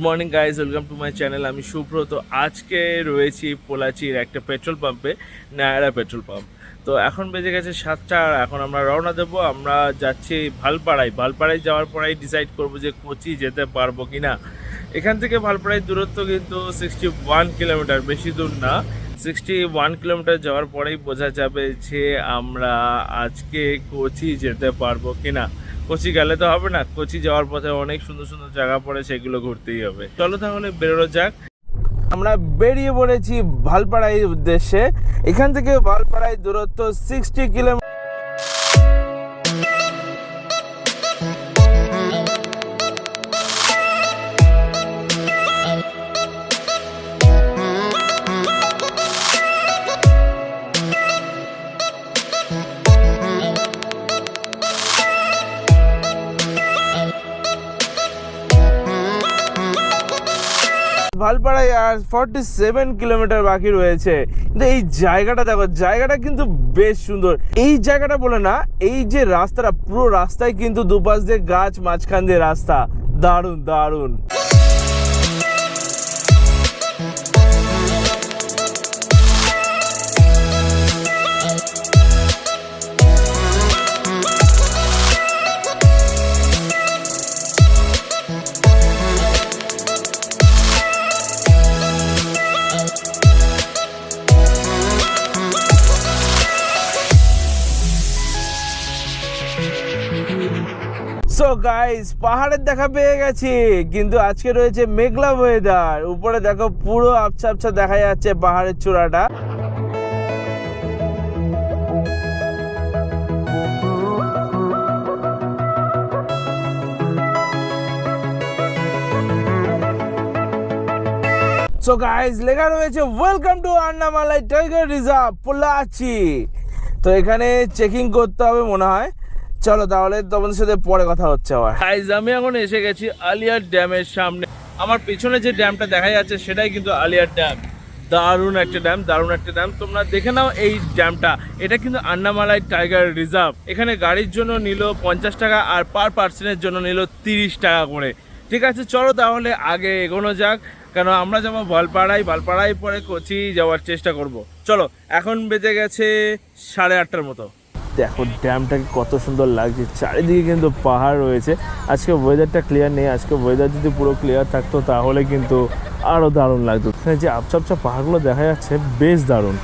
Morning guys, welcome to my channel. আমি শুভ্র। তো আজকে রয়েছি পোলাচির একটা পেট্রোল পাম্পে, নায়ারা পেট্রোল পাম্প। তো এখন বেজে গেছে 7টা, আর এখন আমরা রওনা দেবো। আমরা যাচ্ছি ভালপাড়ায় যাওয়ার পরেই ডিসাইড করবো যে কোচি যেতে পারবো কি না। এখান থেকে ভালপাড়ায় দূরত্ব কিন্তু 61 কিলোমিটার, বেশি দূর না। 61 কিলোমিটার যাওয়ার পরেই বোঝা যাবে যে আমরা আজকে কোচি যেতে পারবো কি না। কোচি গেলে তো হবে না, কোচি যাওয়ার পথে অনেক সুন্দর সুন্দর জায়গা পড়ে, সেগুলো ঘুরতেই হবে। চলো তাহলে বেরোনো যাক। আমরা বেরিয়ে পড়েছি ভালপাড়ায় উদ্দেশ্যে। এখান থেকে ভালপাড়ায় দূরত্ব 60 কিলোমিটার। ভালপাড়ায় আর 47 কিলোমিটার বাকি রয়েছে। কিন্তু এই জায়গাটা দেখো, জায়গাটা কিন্তু বেশ সুন্দর। এই জায়গাটা বলে না, এই যে রাস্তাটা, পুরো রাস্তায় কিন্তু দুপাশ দিয়ে গাছ, মাঝখান দিয়ে রাস্তা। দারুণ দারুণ। সো গাইস, পাহাড়ের দেখা পেয়ে গেছি, কিন্তু আজকে রয়েছে মেঘলা ওয়েদার। উপরে দেখো, পুরো আবছা আবছা দেখা যাচ্ছে পাহাড়ের চূড়াটা। সো গাইস, লেখা রয়েছে welcome to Annamalai tiger reserve Pollachi. তো এখানে চেকিং করতে হবে মনে হয়। চলো তাহলে তোমাদের সাথে পরে কথা হচ্ছে আবার। গাইস, আমি এখন এসে গেছি আলিয়ার ড্যামের সামনে। আমার পিছনে যে ড্যামটা দেখা যাচ্ছে সেটাই কিন্তু আলিয়ার ড্যাম। দারুণ একটা ড্যাম, দারুণ একটা ড্যাম। তোমরা দেখে নাও এই ড্যামটা। এটা কিন্তু আন্নামালাই টাইগার রিজার্ভ। এখানে গাড়ির জন্য নিল 50 টাকা, আর পার পার্সনের জন্য নিল 30 টাকা করে। ঠিক আছে, চলো তাহলে আগে এগোনো যাক, কেন আমরা যাবো ভালপাড়ায় পরে কোচি যাওয়ার চেষ্টা করব। চলো, এখন বেজে গেছে 8:30টার মতো। দেখো ড্যামটাকে কত সুন্দর লাগছে, চারিদিকে কিন্তু পাহাড় রয়েছে। আজকে ওয়েদারটা ক্লিয়ার নেই, আজকে ওয়েদার যদি পুরো ক্লিয়ার থাকতো তাহলে কিন্তু আরও দারুণ লাগতো। এখানে যে আবছা আবছা পাহাড়গুলো দেখা যাচ্ছে, বেশ দারুণ।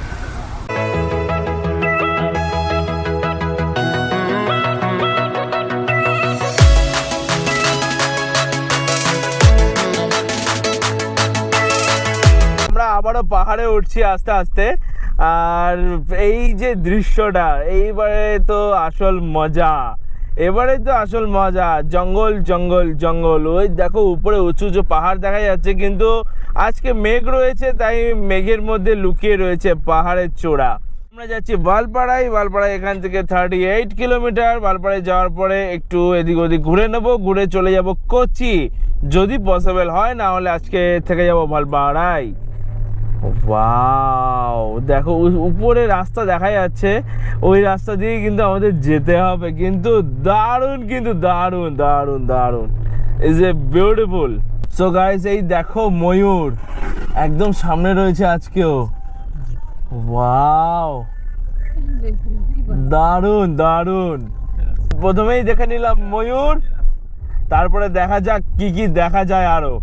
আমরা আবারও পাহাড়ে উঠছি আস্তে আস্তে। আর এই যে দৃশ্যটা, এইবারে তো আসল মজা, জঙ্গল জঙ্গল জঙ্গল। ওই দেখো উপরে উঁচু যে পাহাড় দেখা যাচ্ছে, কিন্তু আজকে মেঘ রয়েছে, তাই মেঘের মধ্যে লুকিয়ে রয়েছে পাহাড়ের চূড়া। আমরা যাচ্ছি ভালপাড়ায়। এখান থেকে 38 কিলোমিটার। ভালপাড়ায় যাওয়ার পরে একটু এদিক ওদিক ঘুরে নেবো, ঘুরে চলে যাব কোচি, যদি পসিবল হয়। না হলে আজকে থেকে যাব ভালপাড়ায়। ওয়াও, দেখো উপরে রাস্তা দেখা যাচ্ছে, ওই রাস্তা দিয়ে কিন্তু আমাদের যেতে হবে। কিন্তু দারুণ, কিন্তু দারুণ দারুণ দারুণ। Is a beautiful. So guys, এই দেখো ময়ূর একদম সামনে রয়েছে আজকেও। ওয়াও, দারুণ দারুণ। প্রথমেই দেখে নিলাম ময়ূর, তারপরে দেখা যাক কি কি দেখা যায় আরো।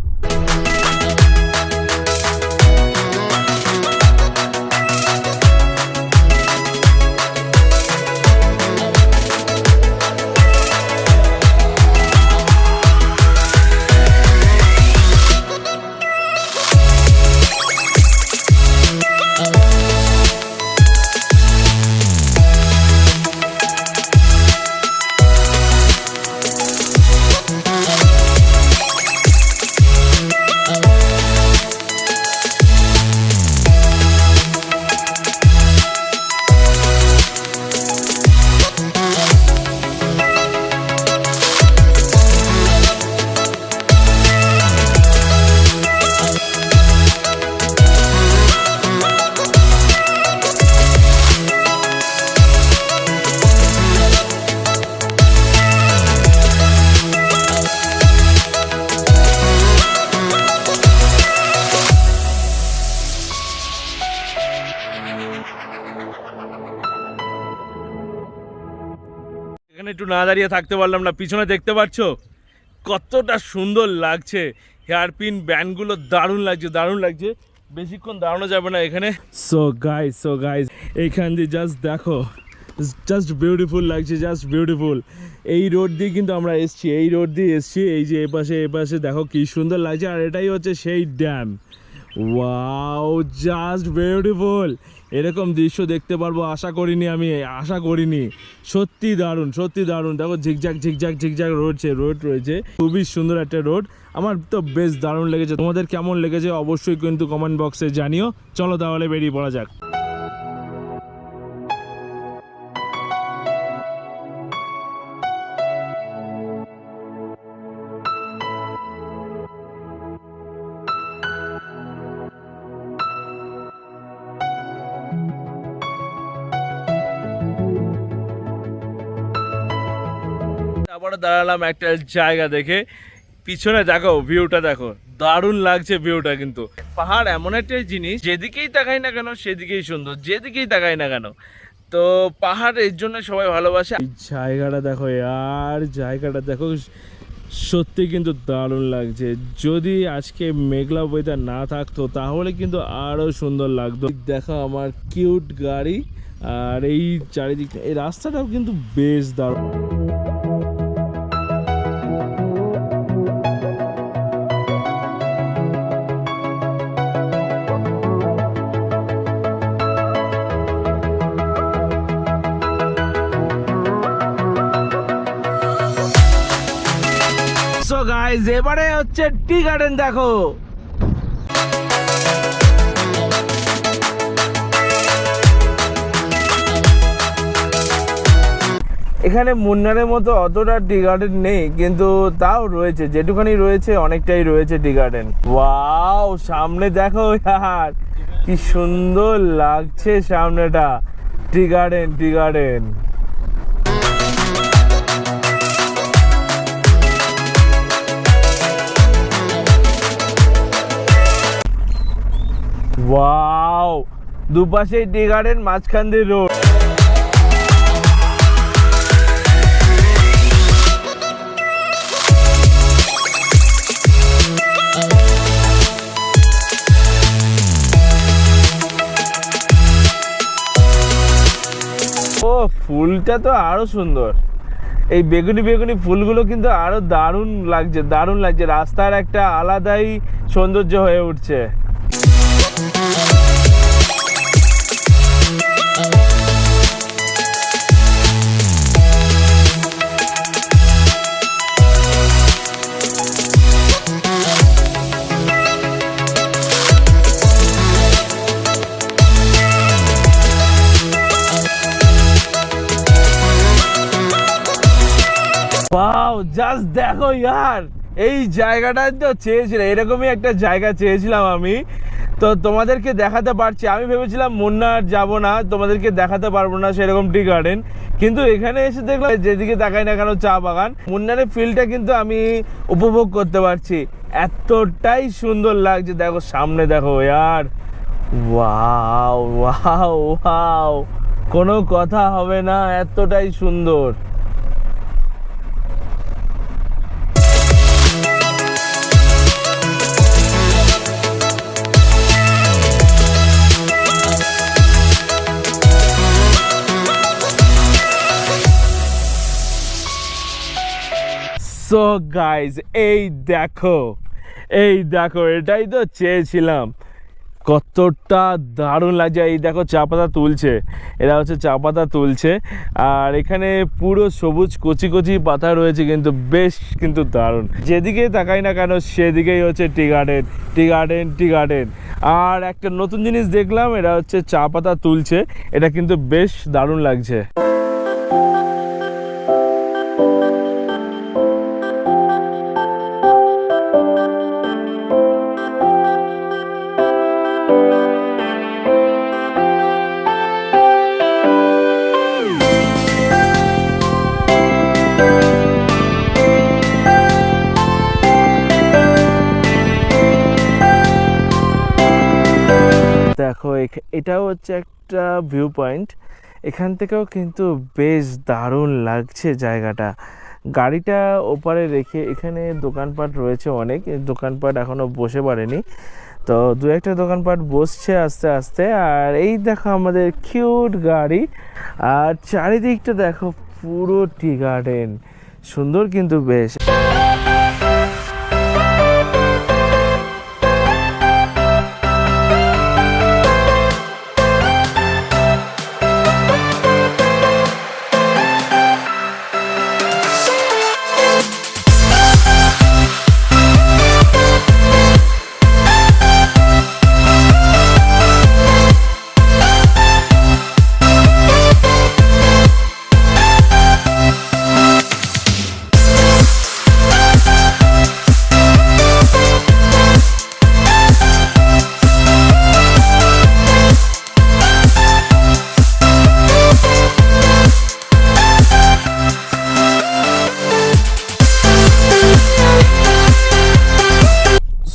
এখানে একটু না দাঁড়িয়ে থাকতে পারলাম না, পিছনে দেখতে পাচ্ছ কতটা সুন্দর লাগছে, হেয়ারপিন ব্যান্ডগুলো দারুণ লাগছে। বেশিক্ষণ দাঁড়ানো যাবে না এখানে। সো গাইস এইখান দিয়ে জাস্ট দেখো, জাস্ট বিউটিফুল লাগছে, জাস্ট বিউটিফুল। এই রোড দিয়ে কিন্তু আমরা এসছি, এই যে এপাশে দেখো কি সুন্দর লাগছে। আর এটাই হচ্ছে সেই ড্যাম। Wow, just beautiful. এরকম দৃশ্য দেখতে পারবো আশা করিনি। সত্যি দারুণ। দেখো ঝিকঝাক রোড রয়েছে, খুবই সুন্দর একটা রোড। আমার তো বেশ দারুণ লেগেছে। তোমাদের কেমন লেগেছে অবশ্যই কিন্তু কমেন্ট বক্সে জানিও। চলো তাহলে বেরিয়ে পড়া যাক। আবারও দাঁড়ালাম একটা জায়গা দেখে, পিছনে দেখো ভিউটা, দেখো দারুণ লাগছে ভিউটা। কিন্তু পাহাড় এমন একটা জিনিস, যেদিকেই তাকাই না কেন সেদিকেই সুন্দর, যেদিকেই তাকাই না কেন। তো পাহাড় এর জন্য সবাই ভালোবাসে। জায়গাটা দেখো, আর জায়গাটা দেখো, সত্যি কিন্তু দারুণ লাগছে। যদি আজকে মেঘলা ওয়েদার না থাকতো তাহলে কিন্তু আরো সুন্দর লাগতো। দেখো আমার কিউট গাড়ি, আর এই চারিদিক, এই রাস্তাটাও কিন্তু বেশ দারুণ। সো গাইস, এবারে হচ্ছে টি গার্ডেন। দেখো এখানে মুন্নারের মতো অতটা টি গার্ডেন নেই, কিন্তু তাও রয়েছে, যেটুখানি রয়েছে অনেকটাই রয়েছে টি গার্ডেন। ওয়াও, সামনে দেখো यार, কি সুন্দর লাগছে সামনেটা। Tea garden. ওয়াও, দুপাশে টি গার্ডেন, মাঝখান দিয়ে রোড। ও, ফুলটা তো আরো সুন্দর। এই বেগুনি ফুলগুলো কিন্তু আরো দারুণ লাগছে। রাস্তার একটা আলাদাই সৌন্দর্য হয়ে উঠছে। ওয়াও, জাস্ট দেখো यार, এই জায়গাটা তো চেয়েছিলাম, এরকমই একটা জায়গা চেয়েছিলাম আমি। তো তোমাদেরকে দেখাতে পারছি। আমি ভেবেছিলাম মুন্নার যাব না, তোমাদেরকে দেখাতে পারবো না সেরকম টি গার্ডেন, কিন্তু এখানে এসে দেখলাম যেদিকে তাকাই না কেন চা বাগান। মুন্নারের ফিলটা কিন্তু আমি উপভোগ করতে পারছি, এতটাই সুন্দর লাগছে। দেখো সামনে দেখো यार, ওয়াও, কোনো কথা হবে না, এতটাই সুন্দর। সো গাইজ, এই দেখো এটাই তো চেয়েছিলাম। কতটা দারুণ লাগছে। এই দেখো চা পাতা তুলছে, এরা হচ্ছে চা পাতা তুলছে। আর এখানে পুরো সবুজ কচি পাতা রয়েছে, কিন্তু বেশ কিন্তু দারুণ। যেদিকে তাকাই না কেন সেদিকেই হচ্ছে টি গার্ডেন। আর একটা নতুন জিনিস দেখলাম, এরা হচ্ছে চা পাতা তুলছে, এটা কিন্তু বেশ দারুণ লাগছে। দেখো এটাও হচ্ছে একটা ভিউ পয়েন্ট। এখান থেকেও কিন্তু বেশ দারুণ লাগছে জায়গাটা। গাড়িটা ওপারে রেখে এখানে দোকানপাট রয়েছে অনেক, দোকানপাট এখনো বসে পড়েনি, তো দু একটা দোকানপাট বসছে আস্তে আস্তে। আর এই দেখো আমাদের কিউট গাড়ি, আর চারিদিকটা দেখো পুরো টি গার্ডেন, সুন্দর কিন্তু বেশ।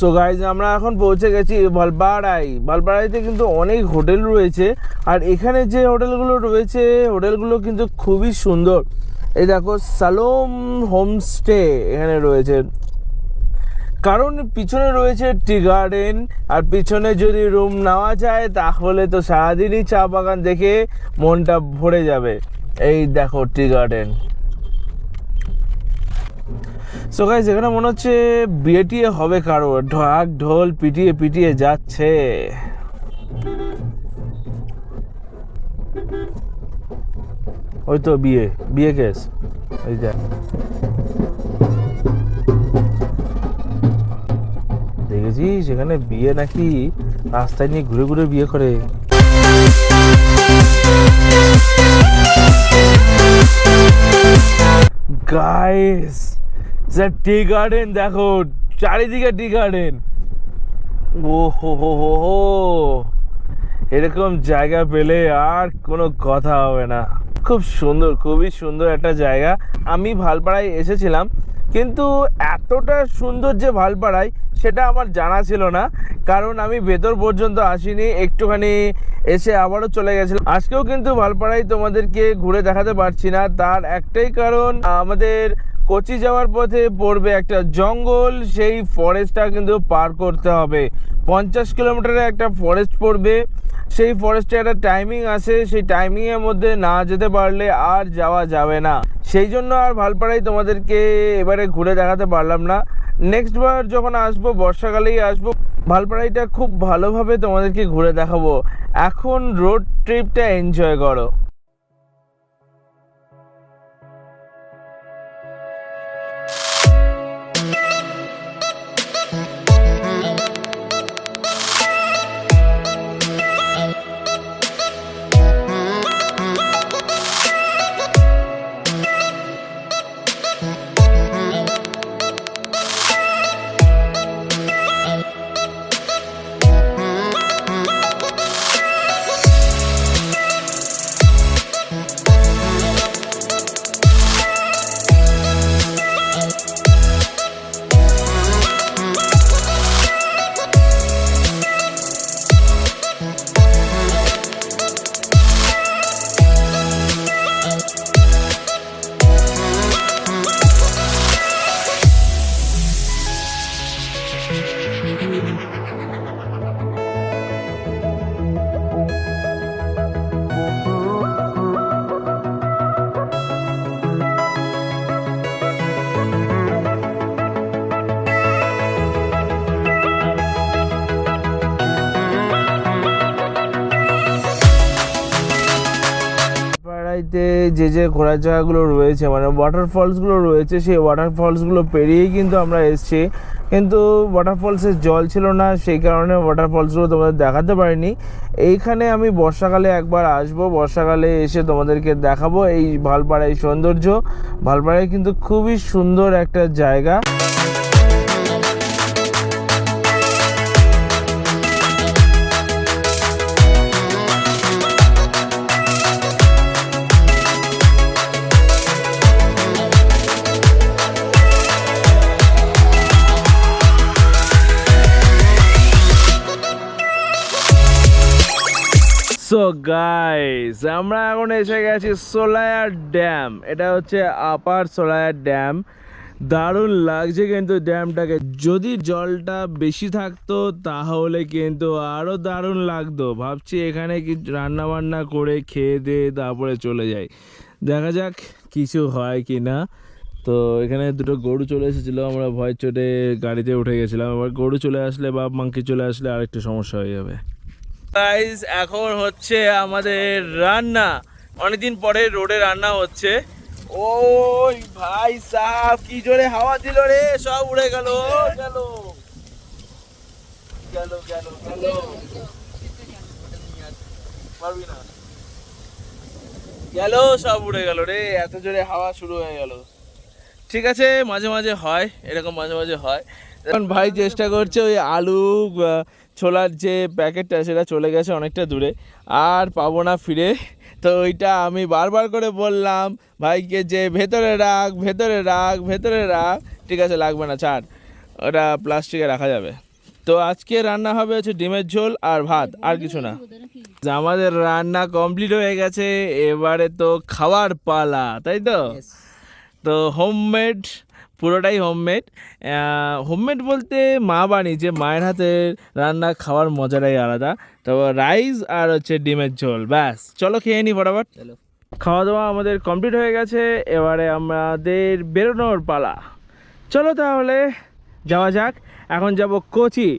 সো গাইজ আমরা এখন পৌঁছে গেছি ভালপারাই। ভালপারাইতে কিন্তু অনেক হোটেল রয়েছে, আর এখানে যে হোটেলগুলো রয়েছে হোটেলগুলো কিন্তু খুবই সুন্দর। এই দেখো সালোম হোমস্টে এখানে রয়েছে, কারণ পিছনে রয়েছে টি গার্ডেন, আর পিছনে যদি রুম নেওয়া যায় তাহলে তো সারাদিনই চা বাগান দেখে মনটা ভরে যাবে। এই দেখো টি গার্ডেন। সো গাইস এখানে মনে হচ্ছে বিয়ে টিয়ে হবে কারো, ঢাক ঢোল পিটিয়ে পিটিয়ে যাচ্ছে। ওই তো বিয়ে বিয়ে কেস, ওই দেখ দেখেছি সেখানে বিয়ে নাকি রাস্তায় নিয়ে ঘুরে ঘুরে বিয়ে করে। গাইস টি গার্ডেন দেখো, চারিদিকে টি গার্ডেন। ও হো হো হো হো, এরকম জায়গা পেলে আর কোনো কথা হবে না। খুব সুন্দর, খুবই সুন্দর একটা জায়গা। আমি ভালপাড়ায় এসেছিলাম, কিন্তু এতটা সুন্দর যে ভালপাড়ায় সেটা আমার জানা ছিল না, কারণ আমি ভেতর পর্যন্ত আসিনি, একটুখানি এসে আবারও চলে গেছিলাম। আজকেও কিন্তু ভালপাড়ায় তোমাদেরকে ঘুরে দেখাতে পারছি না, তার একটাই কারণ আমাদের কোচি যাওয়ার পথে পড়বে একটা জঙ্গল, সেই ফরেস্টটা কিন্তু পার করতে হবে। 50 কিলোমিটারের একটা ফরেস্ট পড়বে, সেই ফরেস্টে একটা টাইমিং আছে, সেই টাইমিংয়ের মধ্যে না যেতে পারলে আর যাওয়া যাবে না। সেই জন্য আর ভালপাড়ায় তোমাদেরকে এবারে ঘুরে দেখাতে পারলাম না। নেক্সট বার যখন আসবো বর্ষাকালেই আসবো, ভালপাড়াইটা খুব ভালোভাবে তোমাদেরকে ঘুরে দেখাবো। এখন রোড ট্রিপটা এনজয় করো। যে যে ঘোরার জায়গাগুলো রয়েছে, মানে ওয়াটারফলসগুলো রয়েছে, সেই ওয়াটারফলসগুলো পেরিয়েই কিন্তু আমরা এসেছি, কিন্তু ওয়াটারফলসের জল ছিল না, সেই কারণে ওয়াটারফলসগুলো তোমাদের দেখাতে পারিনি। এইখানে আমি বর্ষাকালে একবার আসবো, বর্ষাকালে এসে তোমাদেরকে দেখাবো এই ভালপাড়ার সৌন্দর্য। ভালপাড়ায় কিন্তু খুবই সুন্দর একটা জায়গা। সো গাইস, আমরা এখন এসে গেছি সোলায়ার ড্যাম। এটা হচ্ছে আপার সোলায়ার ড্যাম। দারুণ লাগছে কিন্তু ড্যামটাকে। যদি জলটা বেশি থাকতো তাহলে কিন্তু আরও দারুণ লাগতো। ভাবছি এখানে কি রান্না বান্না করে খেয়ে দিয়ে তারপরে চলে যাই, দেখা যাক কিছু হয় কি না। তো এখানে দুটো গরু চলে এসেছিলো, আমরা ভয় চোটে গাড়িতে উঠে গেছিলাম। এবার গরু চলে আসলে বা মাংকি চলে আসলে আরেকটু সমস্যা হয়ে যাবে। গাইস, এখন হচ্ছে আমাদের রান্না। অনেকদিন পরে রোডে রান্না হচ্ছে। ওই ভাই সাহেব, কি জোরে হাওয়া দিল রে, সব উড়ে গেল গেল গেল গেল গেল। পারবি না, গেল, সব উড়ে গেল রে, এত জোরে হাওয়া শুরু হয়ে গেল। ঠিক আছে, মাঝে মাঝে হয় এরকম, মাঝে মাঝে হয়। এখন ভাই চেষ্টা করছে, ওই আলু ছোলার যে প্যাকেটটা সেটা চলে গেছে অনেকটা দূরে, আর পাবো না ফিরে। তো ওইটা আমি বারবার করে বললাম ভাইকে যে ভেতরে রাখ, ভেতরে রাখ, ভেতরে রাখ। ঠিক আছে, লাগবে না, ছাড়, ওটা প্লাস্টিকে রাখা যাবে। তো আজকে রান্না হবে হচ্ছে ডিমের ঝোল আর ভাত, আর কিছু না। আমাদের রান্না কমপ্লিট হয়ে গেছে, এবারে তো খাওয়ার পালা, তাই তো? তো হোমমেড, পুরোটাই হোমমেড। হোমমেড বলতে মা বানিয়েছে, মায়ের হাতে রান্না খাওয়ার মজাটাই আলাদা। তো রাইস আর হচ্ছে ডিমের ঝোল, ব্যাস। চলো খেয়ে নিই ফটাফট। খাওয়া দাওয়া আমাদের কমপ্লিট হয়ে গেছে, এবারে আমাদের বেরোনোর পালা। চলো তাহলে যাওয়া যাক। এখন যাব কোচি।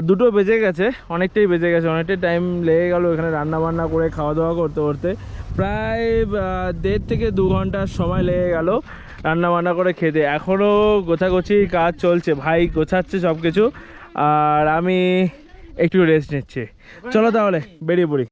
2টো বেজে গেছে, অনেকটাই বেজে গেছে, অনেকটাই টাইম লেগে গেল এখানে রান্না বান্না করে খাওয়া দাওয়া করতে করতে। প্রায় 1.5 থেকে 2 ঘন্টার সময় লেগে গেল রান্না বান্না করে খেতে। এখনও গোছাগুছি কাজ চলছে, ভাই গোছাচ্ছে সব কিছু, আর আমি একটু রেস্ট নিচ্ছি। চলো তাহলে বেরিয়ে পড়ি।